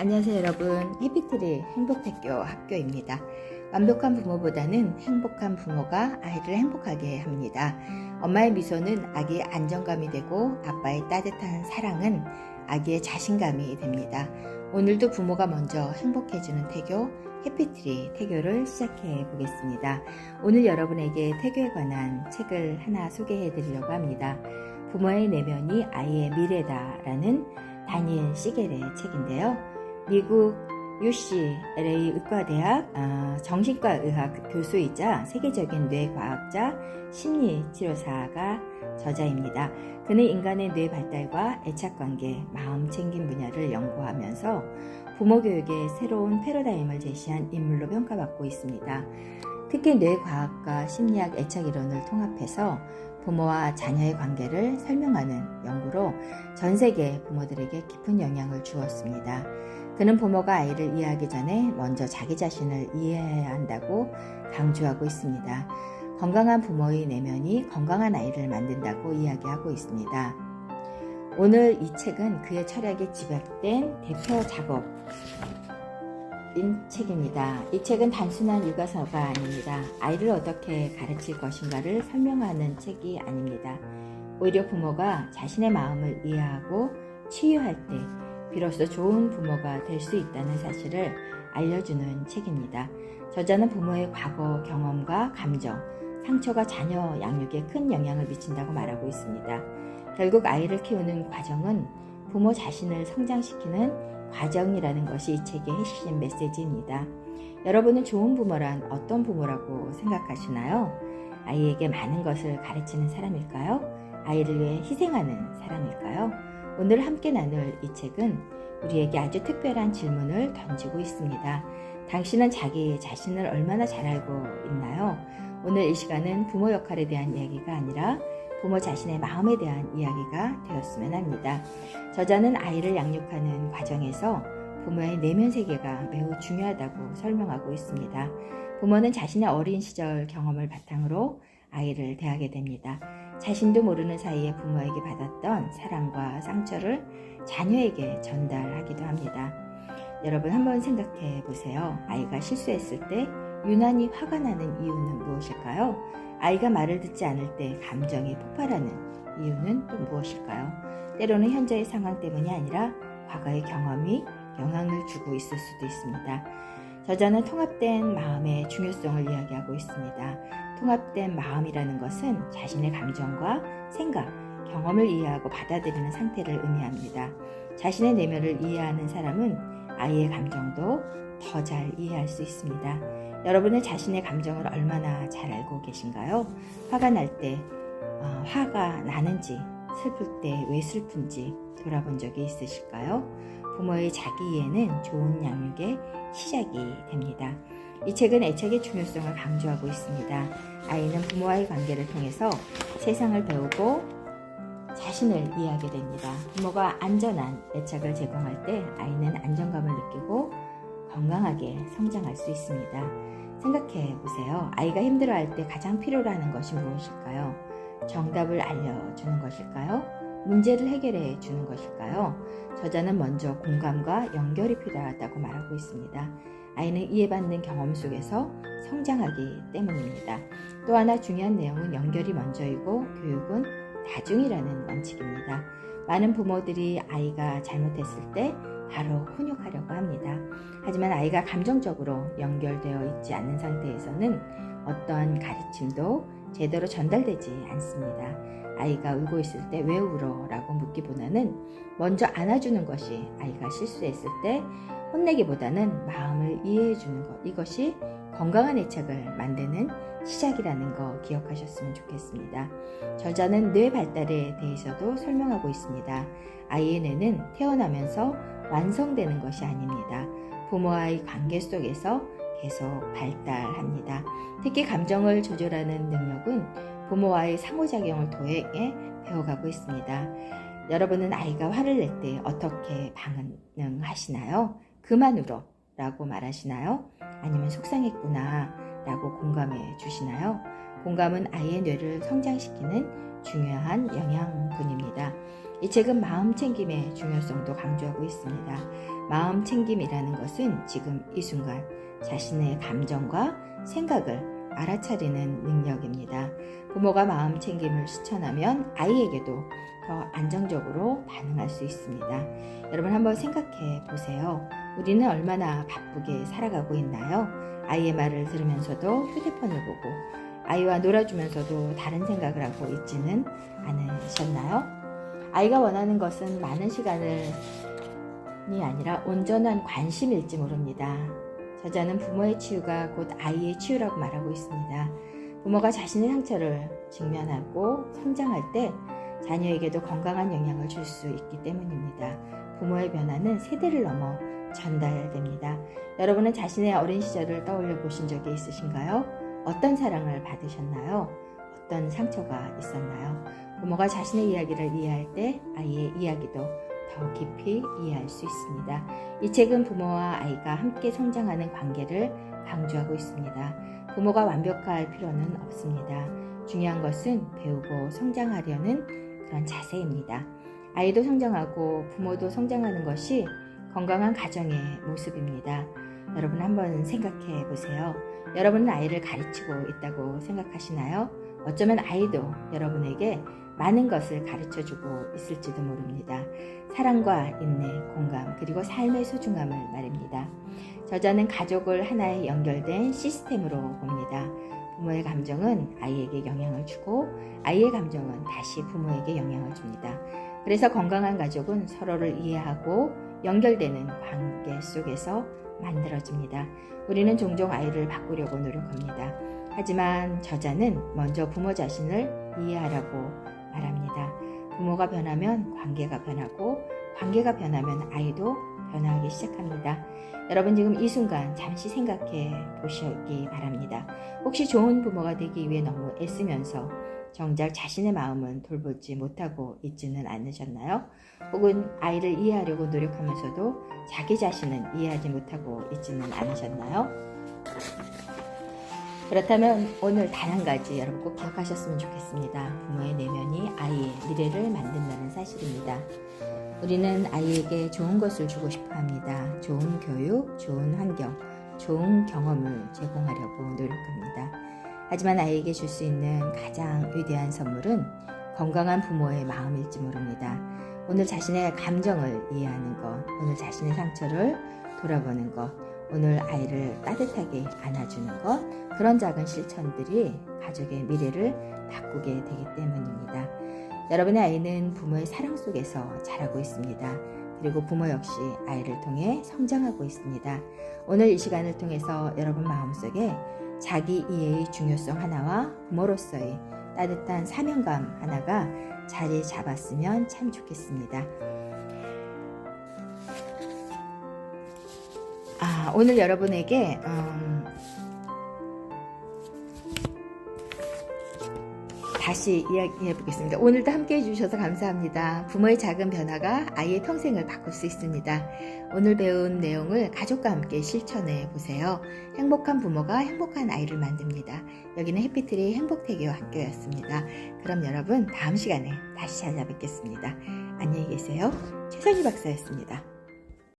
안녕하세요 여러분, 해피트리 행복대교 학교입니다. 완벽한 부모보다는 행복한 부모가 아이를 행복하게 합니다. 엄마의 미소는 아기의 안정감이 되고 아빠의 따뜻한 사랑은 아기의 자신감이 됩니다. 오늘도 부모가 먼저 행복해지는 태교, 해피트리 태교를 시작해 보겠습니다. 오늘 여러분에게 태교에 관한 책을 하나 소개해 드리려고 합니다. 부모의 내면이 아이의 미래다 라는 다니엘 시겔의 책인데요. 미국 UCLA 의과대학 정신과의학 교수이자 세계적인 뇌과학자, 심리치료사가 저자입니다. 그는 인간의 뇌 발달과 애착관계, 마음챙김 분야를 연구하면서 부모교육의 새로운 패러다임을 제시한 인물로 평가받고 있습니다. 특히 뇌과학과 심리학 애착이론을 통합해서 부모와 자녀의 관계를 설명하는 연구로 전 세계 부모들에게 깊은 영향을 주었습니다. 그는 부모가 아이를 이해하기 전에 먼저 자기 자신을 이해해야 한다고 강조하고 있습니다. 건강한 부모의 내면이 건강한 아이를 만든다고 이야기하고 있습니다. 오늘 이 책은 그의 철학에 집약된 대표 작업인 책입니다. 이 책은 단순한 육아서가 아닙니다. 아이를 어떻게 가르칠 것인가를 설명하는 책이 아닙니다. 오히려 부모가 자신의 마음을 이해하고 치유할 때 비로소 좋은 부모가 될 수 있다는 사실을 알려주는 책입니다. 저자는 부모의 과거 경험과 감정, 상처가 자녀 양육에 큰 영향을 미친다고 말하고 있습니다. 결국 아이를 키우는 과정은 부모 자신을 성장시키는 과정이라는 것이 이 책의 핵심 메시지입니다. 여러분은 좋은 부모란 어떤 부모라고 생각하시나요? 아이에게 많은 것을 가르치는 사람일까요? 아이를 위해 희생하는 사람일까요? 오늘 함께 나눌 이 책은 우리에게 아주 특별한 질문을 던지고 있습니다. 당신은 자기 자신을 얼마나 잘 알고 있나요? 오늘 이 시간은 부모 역할에 대한 이야기가 아니라 부모 자신의 마음에 대한 이야기가 되었으면 합니다. 저자는 아이를 양육하는 과정에서 부모의 내면 세계가 매우 중요하다고 설명하고 있습니다. 부모는 자신의 어린 시절 경험을 바탕으로 아이를 대하게 됩니다. 자신도 모르는 사이에 부모에게 받았던 사랑과 상처를 자녀에게 전달하기도 합니다. 여러분 한번 생각해 보세요. 아이가 실수했을 때 유난히 화가 나는 이유는 무엇일까요? 아이가 말을 듣지 않을 때 감정이 폭발하는 이유는 또 무엇일까요? 때로는 현재의 상황 때문이 아니라 과거의 경험이 영향을 주고 있을 수도 있습니다. 저자는 통합된 마음의 중요성을 이야기하고 있습니다. 통합된 마음이라는 것은 자신의 감정과 생각, 경험을 이해하고 받아들이는 상태를 의미합니다. 자신의 내면을 이해하는 사람은 아이의 감정도 더 잘 이해할 수 있습니다. 여러분은 자신의 감정을 얼마나 잘 알고 계신가요? 화가 날 때 화가 나는지, 슬플 때 왜 슬픈지 돌아본 적이 있으실까요? 부모의 자기 이해는 좋은 양육의 시작이 됩니다. 이 책은 애착의 중요성을 강조하고 있습니다. 아이는 부모와의 관계를 통해서 세상을 배우고 자신을 이해하게 됩니다. 부모가 안전한 애착을 제공할 때 아이는 안정감을 느끼고 건강하게 성장할 수 있습니다. 생각해 보세요. 아이가 힘들어할 때 가장 필요로 하는 것이 무엇일까요? 정답을 알려주는 것일까요? 문제를 해결해 주는 것일까요? 저자는 먼저 공감과 연결이 필요하다고 말하고 있습니다. 아이는 이해받는 경험 속에서 성장하기 때문입니다. 또 하나 중요한 내용은 연결이 먼저이고 교육은 나중이라는 원칙입니다. 많은 부모들이 아이가 잘못했을 때 바로 훈육하려고 합니다. 하지만 아이가 감정적으로 연결되어 있지 않는 상태에서는 어떠한 가르침도 제대로 전달되지 않습니다. 아이가 울고 있을 때 왜 울어? 라고 묻기보다는 먼저 안아주는 것이 아이가 실수했을 때 혼내기보다는 마음을 이해해 주는 것, 이것이 건강한 애착을 만드는 시작이라는 거 기억하셨으면 좋겠습니다. 저자는 뇌 발달에 대해서도 설명하고 있습니다. 아이의 뇌는 태어나면서 완성되는 것이 아닙니다. 부모와의 관계 속에서 계속 발달합니다. 특히 감정을 조절하는 능력은 부모와의 상호작용을 통해 배워가고 있습니다. 여러분은 아이가 화를 낼 때 어떻게 반응하시나요? 그만 울어 라고 말하시나요? 아니면 속상했구나 라고 공감해 주시나요? 공감은 아이의 뇌를 성장시키는 중요한 영양분입니다. 이 책은 마음 챙김의 중요성도 강조하고 있습니다. 마음 챙김이라는 것은 지금 이 순간 자신의 감정과 생각을 알아차리는 능력입니다. 부모가 마음 챙김을 실천하면 아이에게도 더 안정적으로 반응할 수 있습니다. 여러분 한번 생각해 보세요. 우리는 얼마나 바쁘게 살아가고 있나요? 아이의 말을 들으면서도 휴대폰을 보고 아이와 놀아주면서도 다른 생각을 하고 있지는 않으셨나요? 아이가 원하는 것은 많은 시간이 아니라 온전한 관심일지 모릅니다. 저자는 부모의 치유가 곧 아이의 치유라고 말하고 있습니다. 부모가 자신의 상처를 직면하고 성장할 때 자녀에게도 건강한 영향을 줄 수 있기 때문입니다. 부모의 변화는 세대를 넘어 전달됩니다. 여러분은 자신의 어린 시절을 떠올려 보신 적이 있으신가요? 어떤 사랑을 받으셨나요? 어떤 상처가 있었나요? 부모가 자신의 이야기를 이해할 때 아이의 이야기도 더 깊이 이해할 수 있습니다. 이 책은 부모와 아이가 함께 성장하는 관계를 강조하고 있습니다. 부모가 완벽할 필요는 없습니다. 중요한 것은 배우고 성장하려는 그런 자세입니다. 아이도 성장하고 부모도 성장하는 것이 건강한 가정의 모습입니다. 여러분 한번 생각해 보세요. 여러분은 아이를 가르치고 있다고 생각하시나요? 어쩌면 아이도 여러분에게 많은 것을 가르쳐주고 있을지도 모릅니다. 사랑과 인내, 공감, 그리고 삶의 소중함을 말입니다. 저자는 가족을 하나의 연결된 시스템으로 봅니다. 부모의 감정은 아이에게 영향을 주고 아이의 감정은 다시 부모에게 영향을 줍니다. 그래서 건강한 가족은 서로를 이해하고 연결되는 관계 속에서 만들어집니다. 우리는 종종 아이를 바꾸려고 노력합니다. 하지만 저자는 먼저 부모 자신을 이해하라고 말합니다. 부모가 변하면 관계가 변하고 관계가 변하면 아이도 변화하기 시작합니다. 여러분 지금 이 순간 잠시 생각해 보시기 바랍니다. 혹시 좋은 부모가 되기 위해 너무 애쓰면서 정작 자신의 마음은 돌보지 못하고 있지는 않으셨나요? 혹은 아이를 이해하려고 노력하면서도 자기 자신은 이해하지 못하고 있지는 않으셨나요? 그렇다면 오늘 단 한 가지 여러분 꼭 기억하셨으면 좋겠습니다. 부모의 내면이 아이의 미래를 만든다는 사실입니다. 우리는 아이에게 좋은 것을 주고 싶어 합니다. 좋은 교육, 좋은 환경, 좋은 경험을 제공하려고 노력합니다. 하지만 아이에게 줄 수 있는 가장 위대한 선물은 건강한 부모의 마음일지 모릅니다. 오늘 자신의 감정을 이해하는 것, 오늘 자신의 상처를 돌아보는 것, 오늘 아이를 따뜻하게 안아주는 것, 그런 작은 실천들이 가족의 미래를 바꾸게 되기 때문입니다. 여러분의 아이는 부모의 사랑 속에서 자라고 있습니다. 그리고 부모 역시 아이를 통해 성장하고 있습니다. 오늘 이 시간을 통해서 여러분 마음속에 자기 이해의 중요성 하나와 부모로서의 따뜻한 사명감 하나가 자리 잡았으면 참 좋겠습니다. 오늘 여러분에게 다시 이야기해 보겠습니다. 오늘도 함께 해주셔서 감사합니다. 부모의 작은 변화가 아이의 평생을 바꿀 수 있습니다. 오늘 배운 내용을 가족과 함께 실천해 보세요. 행복한 부모가 행복한 아이를 만듭니다. 여기는 해피트리 행복태교 학교였습니다. 그럼 여러분 다음 시간에 다시 찾아뵙겠습니다. 안녕히 계세요. 최선희 박사였습니다.